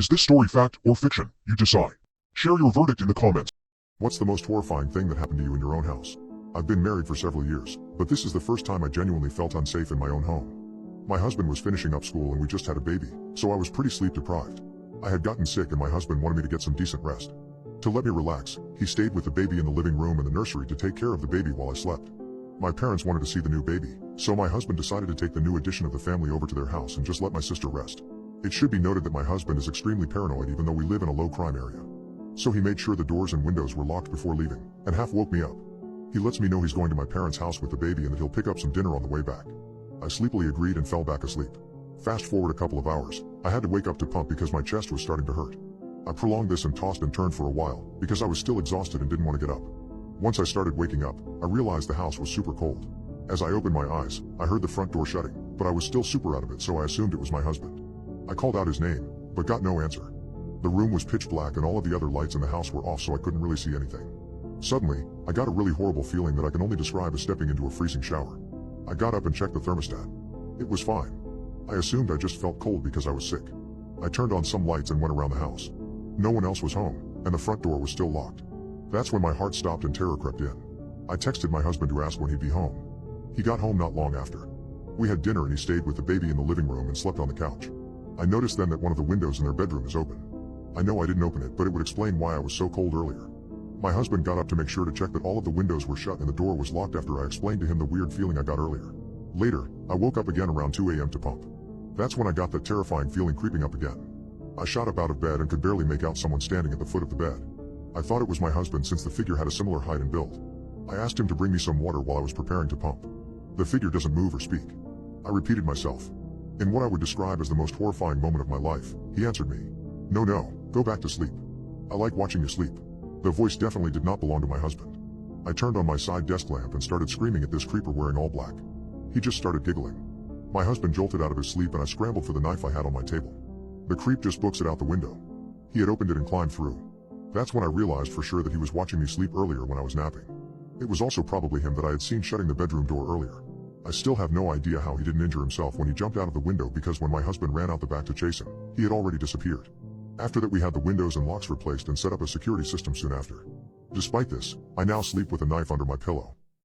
Is this story fact or fiction? You decide. Share your verdict in the comments. What's the most horrifying thing that happened to you in your own house? I've been married for several years, but this is the first time I genuinely felt unsafe in my own home. My husband was finishing up school and we just had a baby, so I was pretty sleep deprived. I had gotten sick and my husband wanted me to get some decent rest. To let me relax, he stayed with the baby in the living room and the nursery to take care of the baby while I slept. My parents wanted to see the new baby, so my husband decided to take the new addition of the family over to their house and just let my sister rest. It should be noted that my husband is extremely paranoid even though we live in a low crime area. So he made sure the doors and windows were locked before leaving, and half woke me up. He lets me know he's going to my parents' house with the baby and that he'll pick up some dinner on the way back. I sleepily agreed and fell back asleep. Fast forward a couple of hours, I had to wake up to pump because my chest was starting to hurt. I prolonged this and tossed and turned for a while, because I was still exhausted and didn't want to get up. Once I started waking up, I realized the house was super cold. As I opened my eyes, I heard the front door shutting, but I was still super out of it, so I assumed it was my husband. I called out his name, but got no answer. The room was pitch black and all of the other lights in the house were off, so I couldn't really see anything. Suddenly, I got a really horrible feeling that I can only describe as stepping into a freezing shower. I got up and checked the thermostat. It was fine. I assumed I just felt cold because I was sick. I turned on some lights and went around the house. No one else was home, and the front door was still locked. That's when my heart stopped and terror crept in. I texted my husband to ask when he'd be home. He got home not long after. We had dinner and he stayed with the baby in the living room and slept on the couch. I noticed then that one of the windows in their bedroom is open. I know I didn't open it, but it would explain why I was so cold earlier. My husband got up to make sure to check that all of the windows were shut and the door was locked after I explained to him the weird feeling I got earlier. Later, I woke up again around 2 a.m. to pump. That's when I got that terrifying feeling creeping up again. I shot up out of bed and could barely make out someone standing at the foot of the bed. I thought it was my husband since the figure had a similar height and build. I asked him to bring me some water while I was preparing to pump. The figure doesn't move or speak. I repeated myself. In what I would describe as the most horrifying moment of my life, he answered me. No, go back to sleep. I like watching you sleep. The voice definitely did not belong to my husband. I turned on my side desk lamp and started screaming at this creeper wearing all black. He just started giggling. My husband jolted out of his sleep and I scrambled for the knife I had on my table. The creep just books it out the window. He had opened it and climbed through. That's when I realized for sure that he was watching me sleep earlier when I was napping. It was also probably him that I had seen shutting the bedroom door earlier. I still have no idea how he didn't injure himself when he jumped out of the window, because when my husband ran out the back to chase him, he had already disappeared. After that, we had the windows and locks replaced and set up a security system soon after. Despite this, I now sleep with a knife under my pillow.